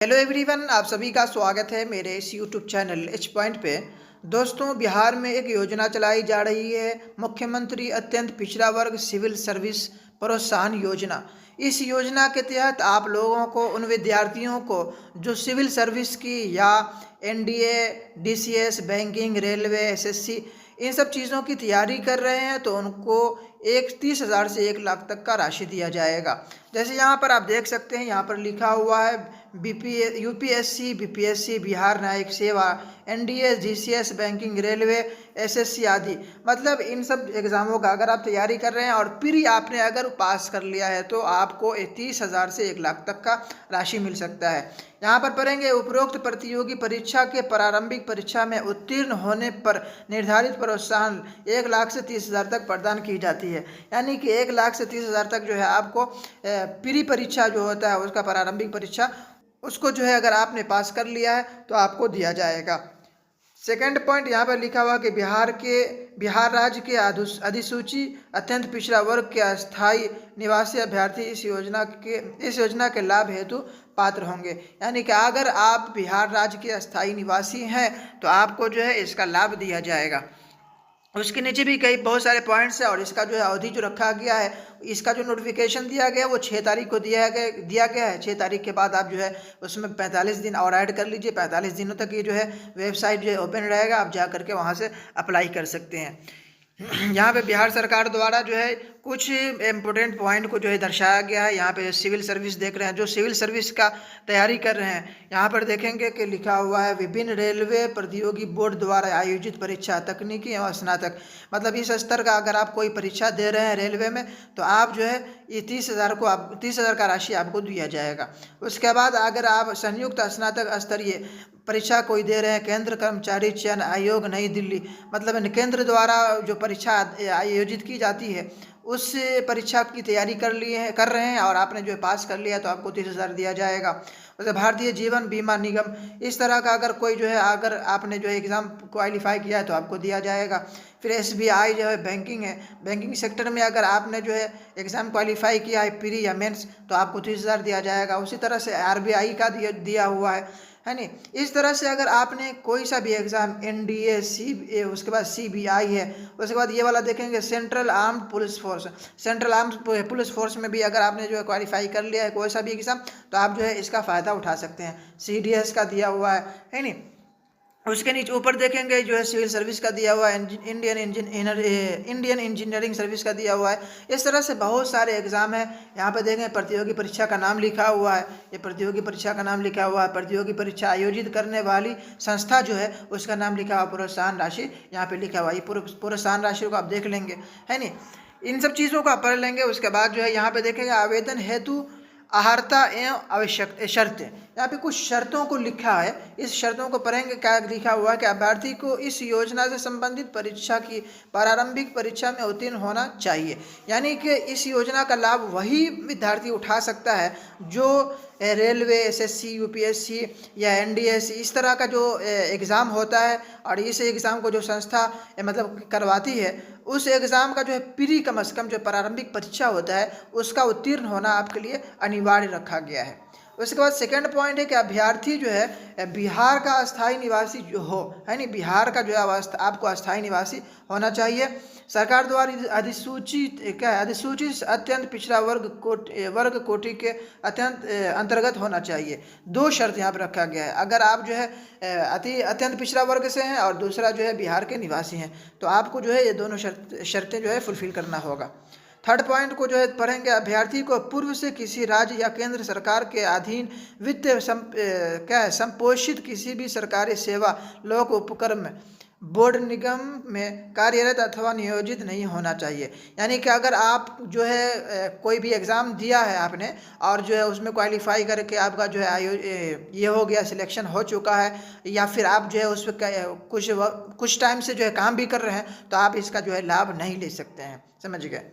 Hello everyone, आप सभी का स्वागत है मेरे इस यूट्यूब चैनल एच पॉइंट पे। दोस्तों, बिहार में एक योजना चलाई जा रही है, मुख्यमंत्री अत्यंत पिछड़ा वर्ग सिविल सर्विस प्रोत्साहन योजना। इस योजना के तहत आप लोगों को, उन विद्यार्थियों को जो सिविल सर्विस की या NDA, DCS, banking, railway, SSC इन सब चीज़ों की तैयारी कर रहे हैं, तो उनको 30,000 से 1 लाख तक का राशि दिया जाएगा। जैसे यहाँ पर आप देख सकते हैं, यहाँ पर लिखा हुआ है यूपीएससी, बीपीएससी, बिहार न्यायिक सेवा, NDA, GCS, banking, railway, SSC आदि। मतलब इन सब एग्ज़ामों का अगर आप तैयारी कर रहे हैं और प्री आपने अगर पास कर लिया है तो आपको 30,000 से 1 लाख तक का राशि मिल सकता है। यहाँ पर पढ़ेंगे, उपरोक्त प्रतियोगी परीक्षा के प्रारंभिक परीक्षा में उत्तीर्ण होने पर निर्धारित प्रोत्साहन 1 लाख से 30,000 तक प्रदान की जाती है। यानी कि 1 लाख से 30,000 तक जो है आपको प्री परीक्षा जो होता है उसका प्रारंभिक परीक्षा उसको जो है अगर आपने पास कर लिया है तो आपको दिया जाएगा। सेकंड पॉइंट यहाँ पर लिखा हुआ कि बिहार राज्य के अधिसूची अत्यंत पिछड़ा वर्ग के अस्थायी निवासी अभ्यर्थी इस योजना के लाभ हेतु पात्र होंगे। यानी कि अगर आप बिहार राज्य के अस्थायी निवासी हैं तो आपको जो है इसका लाभ दिया जाएगा। उसके नीचे भी बहुत सारे पॉइंट्स हैं और इसका जो है अवधि जो रखा गया है, इसका जो नोटिफिकेशन दिया गया वो 6 तारीख को दिया गया है। 6 तारीख के बाद आप जो है उसमें 45 दिन और ऐड कर लीजिए। 45 दिनों तक ये जो है वेबसाइट जो है ओपन रहेगा, आप जा करके वहाँ से अप्लाई कर सकते हैं। यहाँ पे बिहार सरकार द्वारा जो है कुछ इम्पोर्टेंट पॉइंट को जो है दर्शाया गया है। यहाँ पे सिविल सर्विस देख रहे हैं, जो सिविल सर्विस का तैयारी कर रहे हैं, यहाँ पर देखेंगे कि लिखा हुआ है विभिन्न रेलवे प्रतियोगी बोर्ड द्वारा आयोजित परीक्षा तकनीकी एवं स्नातक। मतलब इस स्तर का अगर आप कोई परीक्षा दे रहे हैं रेलवे में तो आप जो है ये 30,000 का राशि आपको दिया जाएगा। उसके बाद अगर आप संयुक्त स्नातक स्तरीय परीक्षा कोई दे रहे हैं, केंद्र कर्मचारी चयन आयोग नई दिल्ली, मतलब केंद्र द्वारा जो परीक्षा आयोजित की जाती है उस परीक्षा की तैयारी कर रहे हैं और आपने जो पास कर लिया तो आपको 30,000 दिया जाएगा। वैसे भारतीय जीवन बीमा निगम, इस तरह का अगर कोई जो है अगर आपने जो एग्ज़ाम क्वालिफाई किया है तो आपको दिया जाएगा। फिर एसबीआई जो है बैंकिंग है, बैंकिंग सेक्टर में अगर आपने जो है एग्ज़ाम क्वालिफाई किया है प्री या मेंस तो आपको 30,000 दिया जाएगा। उसी तरह से आरबीआई का दिया हुआ है नहीं। इस तरह से अगर आपने कोई सा भी एग्ज़ाम एनडीए, उसके बाद सीबीआई है, उसके बाद ये वाला देखेंगे central armed police force, central armed police force में भी अगर आपने जो है क्वालिफाई कर लिया है कोई सा भी एग्ज़ाम तो आप जो है इसका फ़ायदा उठा सकते हैं। सीडीएस का दिया हुआ है नहीं। उसके नीचे ऊपर देखेंगे जो है सिविल सर्विस का दिया हुआ है, इंडियन इंजीनियरिंग सर्विस का दिया हुआ है। इस तरह से बहुत सारे एग्ज़ाम है। यहाँ पे देखें प्रतियोगी परीक्षा का नाम लिखा हुआ है, ये प्रतियोगी परीक्षा का नाम लिखा हुआ है। प्रतियोगी परीक्षा आयोजित करने वाली संस्था जो है उसका नाम लिखा हुआ, प्रोत्साहन राशि यहाँ पे लिखा हुआ है। ये प्रोत्साहन राशि को आप देख लेंगे, है नहीं। इन सब चीज़ों को आप पढ़ लेंगे। उसके बाद जो है यहाँ पे देखेंगे आवेदन हेतु अहर्ता एवं आवश्यक शर्तें, यहाँ पे कुछ शर्तों को लिखा है। इस शर्तों को पढ़ेंगे। क्या लिखा हुआ है कि अभ्यर्थी को इस योजना से संबंधित परीक्षा की प्रारंभिक परीक्षा में उत्तीर्ण होना चाहिए। यानी कि इस योजना का लाभ वही विद्यार्थी उठा सकता है जो रेलवे, एसएससी, यूपीएससी या एनडीएस इस तरह का जो एग्ज़ाम होता है और इस एग्ज़ाम को जो संस्था मतलब करवाती है उस एग्ज़ाम का जो है प्री कम से कम जो प्रारंभिक परीक्षा होता है उसका उत्तीर्ण होना आपके लिए अनिवार्य रखा गया है। उसके बाद सेकंड पॉइंट है कि अभ्यर्थी जो है बिहार का अस्थायी निवासी जो हो, है नहीं, बिहार का जो है आपको अस्थायी निवासी होना चाहिए। सरकार द्वारा अधिसूचित अत्यंत पिछड़ा वर्ग कोटि के अंतर्गत होना चाहिए। 2 शर्त यहाँ पर रखा गया है। अगर आप जो है अत्यंत पिछड़ा वर्ग से हैं और दूसरा जो है बिहार के निवासी हैं तो आपको जो है ये दोनों शर्तें जो है फुलफिल करना होगा। थर्ड पॉइंट को जो है पढ़ेंगे, अभ्यर्थी को पूर्व से किसी राज्य या केंद्र सरकार के अधीन संपोषित किसी भी सरकारी सेवा, लोक उपक्रम, बोर्ड, निगम में कार्यरत अथवा नियोजित नहीं होना चाहिए। यानी कि अगर आप जो है कोई भी एग्ज़ाम दिया है आपने और जो है उसमें क्वालिफाई करके आपका जो है ये हो गया, सिलेक्शन हो चुका है, या फिर आप जो है उस पर कुछ टाइम से जो है काम भी कर रहे हैं तो आप इसका जो है लाभ नहीं ले सकते हैं। समझ गए।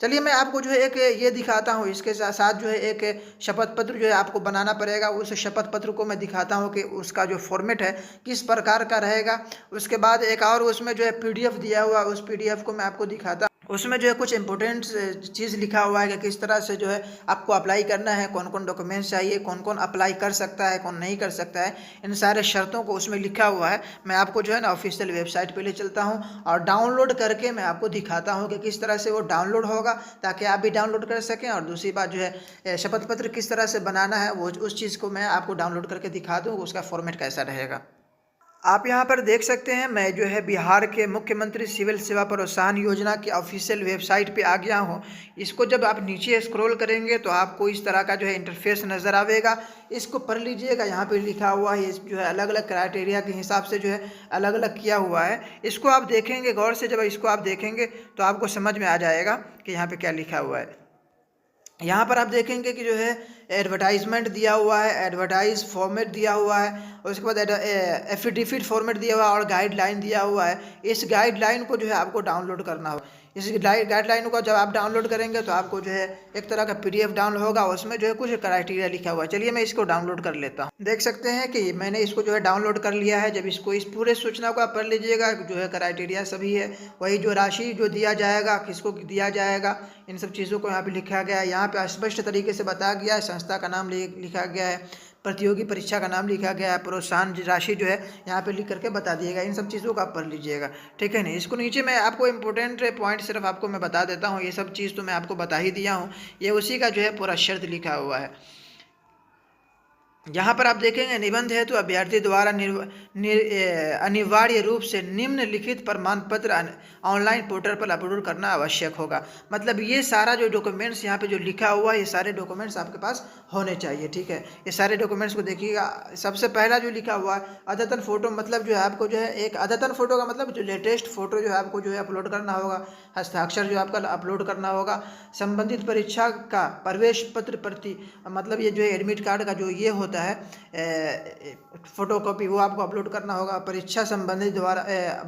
चलिए मैं आपको जो है एक ये दिखाता हूँ, इसके साथ जो है एक शपथ पत्र जो है आपको बनाना पड़ेगा। उस शपथ पत्र को मैं दिखाता हूँ कि उसका जो फॉर्मेट है किस प्रकार का रहेगा। उसके बाद एक और उसमें जो है पीडीएफ दिया हुआ, उस पीडीएफ को मैं आपको दिखाता उसमें जो है कुछ इंपॉर्टेंट चीज़ लिखा हुआ है कि किस तरह से जो है आपको अप्लाई करना है, कौन कौन डॉक्यूमेंट्स चाहिए, कौन कौन अप्लाई कर सकता है, कौन नहीं कर सकता है, इन सारे शर्तों को उसमें लिखा हुआ है। मैं आपको जो है ना ऑफिशियल वेबसाइट पे ले चलता हूँ और डाउनलोड करके मैं आपको दिखाता हूँ कि किस तरह से वो डाउनलोड होगा, ताकि आप भी डाउनलोड कर सकें। और दूसरी बात जो है शपथ पत्र किस तरह से बनाना है वो उस चीज़ को मैं आपको डाउनलोड करके दिखा दूँ, उसका फॉर्मेट कैसा रहेगा। आप यहाँ पर देख सकते हैं मैं जो है बिहार के मुख्यमंत्री सिविल सेवा प्रोत्साहन योजना की ऑफिशियल वेबसाइट पे आ गया हूँ। इसको जब आप नीचे स्क्रॉल करेंगे तो आपको इस तरह का जो है इंटरफेस नज़र आवेगा। इसको पढ़ लीजिएगा, यहाँ पे लिखा हुआ है जो है अलग अलग क्राइटेरिया के हिसाब से जो है अलग अलग किया हुआ है। इसको आप देखेंगे गौर से, जब इसको आप देखेंगे तो आपको समझ में आ जाएगा कि यहाँ पर क्या लिखा हुआ है। यहाँ पर आप देखेंगे कि जो है एडवर्टाइजमेंट दिया हुआ है, एडवर्टाइज फॉर्मेट दिया हुआ है, और उसके बाद एफिडेविट फॉर्मेट दिया हुआ है और गाइडलाइन दिया हुआ है। इस गाइडलाइन को जो है आपको डाउनलोड करना होगा। इस गाइडलाइन को जब आप डाउनलोड करेंगे तो आपको जो है एक तरह का PDF डाउनलोड होगा, उसमें जो है कुछ क्राइटेरिया लिखा हुआ है। चलिए मैं इसको डाउनलोड कर लेता हूँ। देख सकते हैं कि मैंने इसको जो है डाउनलोड कर लिया है। जब इसको इस पूरे सूचना को आप पढ़ लीजिएगा, जो है क्राइटेरिया सभी है, वही जो राशि जो दिया जाएगा, किसको दिया जाएगा, इन सब चीज़ों को यहाँ पे लिखा गया है। यहाँ पे स्पष्ट तरीके से बताया गया है, संस्था का नाम लिखा गया है, प्रतियोगी परीक्षा का नाम लिखा गया है, प्रोत्साहन राशि जो है यहाँ पे लिख करके बता दिएगा। इन सब चीज़ों को आप पढ़ लीजिएगा, ठीक है नहीं। इसको नीचे मैं आपको इंपॉर्टेंट पॉइंट सिर्फ आपको मैं बता देता हूँ। ये सब चीज़ तो मैं आपको बता ही दिया हूँ, ये उसी का जो है पूरा शर्त लिखा हुआ है। यहाँ पर आप देखेंगे निबंध हेतु अभ्यर्थी द्वारा अनिवार्य रूप से निम्नलिखित प्रमाण पत्र ऑनलाइन पोर्टल पर अपलोड करना आवश्यक होगा। मतलब ये सारा जो डॉक्यूमेंट्स यहाँ पे जो लिखा हुआ है, ये सारे डॉक्यूमेंट्स आपके पास होने चाहिए, ठीक है। ये सारे डॉक्यूमेंट्स को देखिएगा। सबसे पहला जो लिखा हुआ है अद्यतन फोटो, मतलब जो है आपको जो है एक अद्यतन फोटो का मतलब जो लेटेस्ट फोटो जो है आपको जो है अपलोड करना होगा। हस्ताक्षर जो आपका अपलोड करना होगा। संबंधित परीक्षा का प्रवेश पत्र प्रति, मतलब ये जो है एडमिट कार्ड का जो ये होता है फोटोकॉपी, वो आपको अपलोड करना होगा। परीक्षा संबंधित द्वारा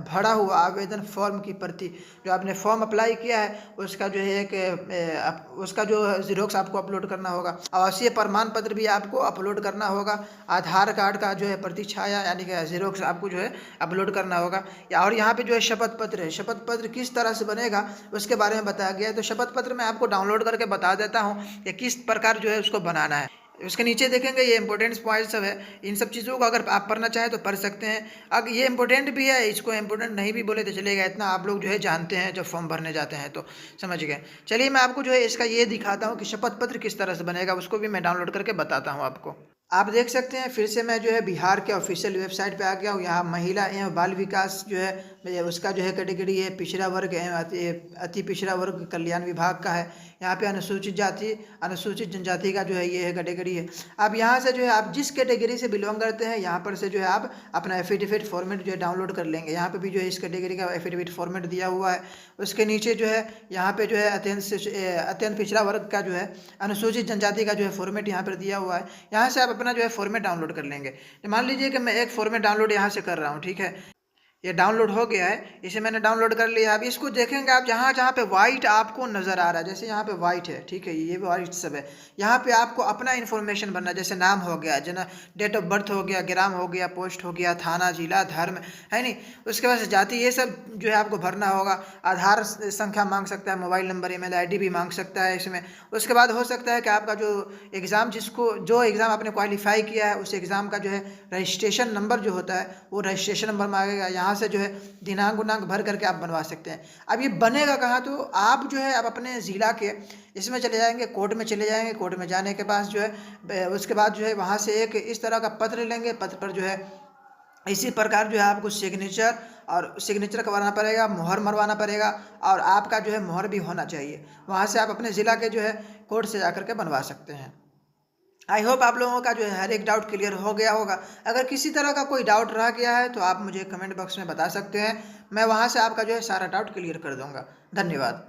भरा हुआ आवेदन फॉर्म की प्रति, जो आपने फॉर्म अप्लाई किया है उसका जो है एक उसका जो जीरोक्स आपको अपलोड करना होगा। आवासीय प्रमाण पत्र भी आपको अपलोड करना होगा। आधार कार्ड का जो है प्रति छाया यानी कि जीरोक्स आपको जो है अपलोड करना होगा। और यहाँ पे जो है शपथ पत्र है, शपथ पत्र किस तरह से बनेगा उसके बारे में बताया गया है। तो शपथ पत्र मैं आपको डाउनलोड करके बता देता हूँ कि किस प्रकार जो है उसको बनाना है। उसके नीचे देखेंगे ये इंपॉर्टेंट पॉइंट सब है। इन सब चीज़ों को अगर आप पढ़ना चाहें तो पढ़ सकते हैं। अब ये इंपॉर्टेंट भी है, इसको इंपॉर्टेंट नहीं भी बोले तो चलेगा, इतना आप लोग जो है जानते हैं जब फॉर्म भरने जाते हैं तो, समझ गए। चलिए मैं आपको जो है इसका ये दिखाता हूँ कि शपथ पत्र किस तरह से बनेगा, उसको भी मैं डाउनलोड करके बताता हूँ आपको। आप देख सकते हैं फिर से मैं जो है बिहार के ऑफिशियल वेबसाइट पे आ गया हूँ। यहाँ महिला एवं बाल विकास जो है उसका जो है कैटेगरी है पिछड़ा वर्ग एवं अति पिछड़ा वर्ग कल्याण विभाग का है। यहाँ पे अनुसूचित जाति अनुसूचित जनजाति का जो है ये है कैटेगरी है। अब यहाँ से जो है आप जिस कैटेगरी से बिलोंग करते हैं यहाँ पर से जो है आप अपना एफिडेविट फॉर्मेट जो है डाउनलोड कर लेंगे। यहाँ पे भी जो है इस कैटेगरी का एफिडेविट फॉर्मेट दिया हुआ है। उसके नीचे जो है यहाँ पे जो है अत्यंत पिछड़ा वर्ग का जो है अनुसूचित जनजाति का जो है फॉर्मेट यहाँ पर दिया हुआ है। यहाँ से आप अपना जो है फॉर्मेट डाउनलोड कर लेंगे। तो मान लीजिए कि मैं एक फॉर्मेट डाउनलोड यहाँ से कर रहा हूँ, ठीक है। ये डाउनलोड हो गया है, इसे मैंने डाउनलोड कर लिया। अब इसको देखेंगे आप, जहाँ जहाँ पे वाइट आपको नज़र आ रहा है, जैसे यहाँ पे वाइट है, ठीक है, ये वाइट सब है। यहाँ पे आपको अपना इन्फॉर्मेशन भरना, जैसे नाम हो गया, जना डेट ऑफ बर्थ हो गया, ग्राम हो गया, पोस्ट हो गया, थाना, जिला, धर्म, है नहीं। उसके बाद जाति, ये सब जो है आपको भरना होगा। आधार संख्या मांग सकता है, मोबाइल नंबर, email ID भी मांग सकता है इसमें। उसके बाद हो सकता है कि आपका जो एग्ज़ाम जो एग्ज़ाम आपने क्वालिफाई किया है उस एग्ज़ाम का जो है रजिस्ट्रेशन नंबर जो होता है वो रजिस्ट्रेशन नंबर मांगेगा। यहाँ से जो है दिनांक उनांक भर करके आप बनवा सकते हैं। अब ये बनेगा कहाँ, तो आप जो है आप अपने ज़िला के इसमें चले जाएंगे, कोर्ट में चले जाएंगे। कोर्ट में जाने के बाद जो है उसके बाद जो है वहाँ से एक इस तरह का पत्र लेंगे। पत्र पर जो है इसी प्रकार जो है आपको सिग्नेचर करवाना पड़ेगा, मोहर मरवाना पड़ेगा, और आपका जो है मोहर भी होना चाहिए। वहाँ से आप अपने ज़िला के जो है कोर्ट से जा करके बनवा सकते हैं। आई होप आप लोगों का जो है हर एक डाउट क्लियर हो गया होगा। अगर किसी तरह का कोई डाउट रह गया है तो आप मुझे कमेंट बॉक्स में बता सकते हैं, मैं वहाँ से आपका जो है सारा डाउट क्लियर कर दूँगा। धन्यवाद।